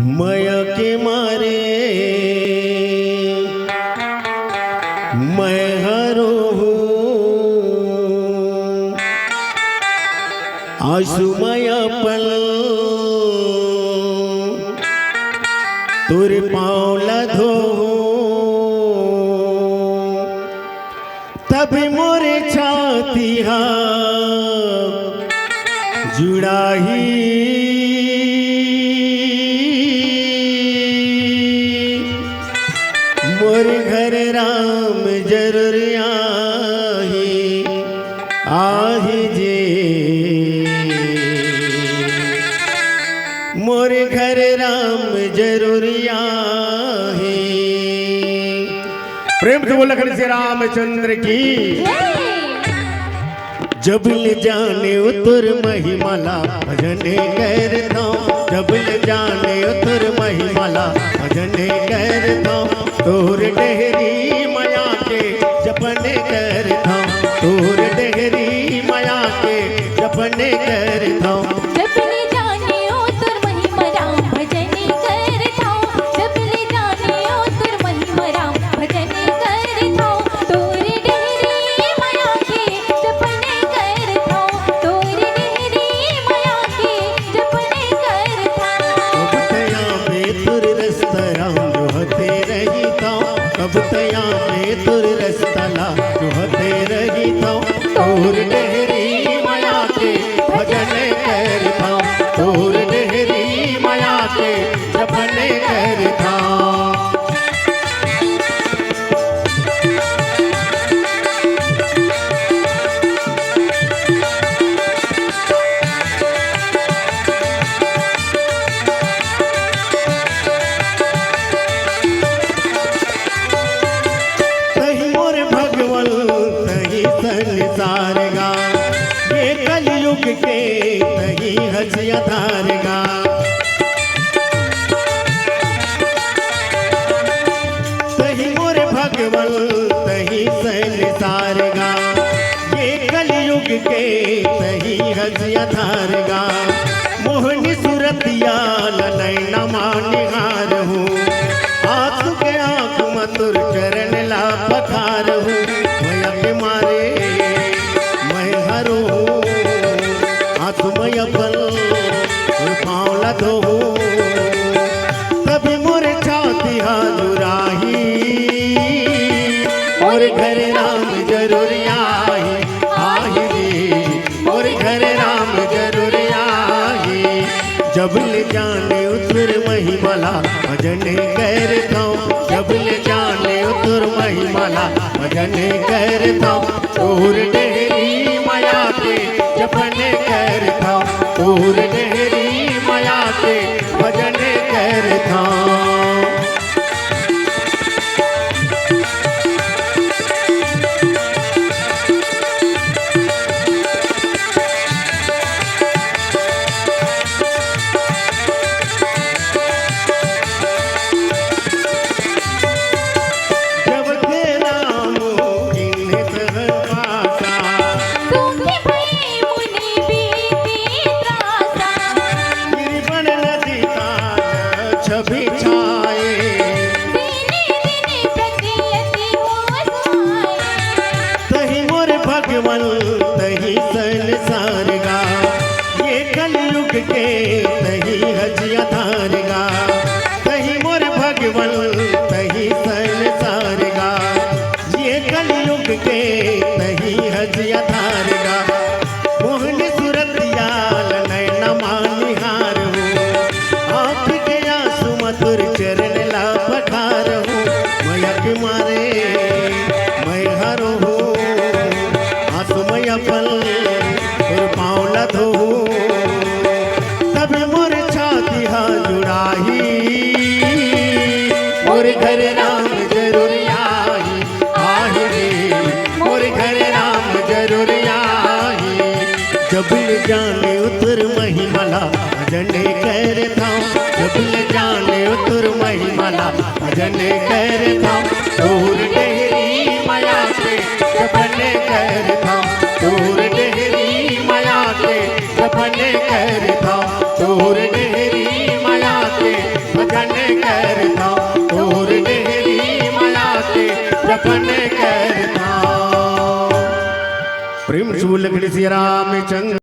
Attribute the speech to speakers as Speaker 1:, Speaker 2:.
Speaker 1: माया के मारे मैं हारो हूँ, आंसू माया पल तुर पाँव धो तभी मोरे छाती जुड़ा ही मोर घर राम जरूर आही जे मोर घर राम जरूर आही। प्रेम से बोला श्री रामचंद्र की। जब ले जाने उतर महिमाला भजने करता, जब ले जाने उतर महिमाला भजने करता, तोर डेहरी माया के जपने करता, तोर डेहरी माया के जपने करता।
Speaker 2: जब ले जाने उतर महिमाला भजने करता, जब ले जाने उतर महिमाला भजने करता, तोर डेहरी माया के जपने करता, तोर डेहरी माया के जपने करता।
Speaker 1: कब तया में तुर रस्ता राम जो हते रहीता, कब तया में तुर रस्ता ला जो हते रहीता, तोर डेहरी माया के भजने करता, तोर डेहरी माया के जपने करता। संसार गा ये कलयुग के तही हसिया धार गा, तही मोर भगवन तही संसार गा ये कलयुग के तही हसिया धार गा। मोहनी सुरतिया नैना मानिहार हूँ, आंसू के आंख मधुर चरण ला पखार हूँ। माया के मारे मैं हारो हूँ, आंसू मैया पल और पाँव धो तभी मोरे छाती जुराही, और घर राम जरूर आही रे, और घर राम जरूर आही। जब ले जाने उतर महिमाला भजने करता, जब ले जाने उतर महिमाला भजने करता, तोर डेहरी माया के जपने करता, तोर डेहरी माया के भजने करता। तही संसार गा ये कलयुग के तही हजिया धार गा, तही मोर भगवन तही संसार गा ये कलयुग के तही हजिया धार गा। मोहनी सुरतिया नैना मानिहार हूँ, आँख के आंसू मधुर चरण ला पठार हूँ। माया के मारे मैं हारो हूँ, पल और पाँव धो तभी मोर छाती जुड़ाही, मोर घर राम जरूर आही रे, मोर घर राम जरूर आही। जब ले जाने उतर महिमाला भजने करता, जब ले जाने उतर महिमाला भजने करता, तोर डेहरी माया के जपने करता, तोर डेहरी माया के जपने करता। भजन करता तोर डेहरी माया के जपन करता। प्रेम से बोल लखन सिया रामचंद्र।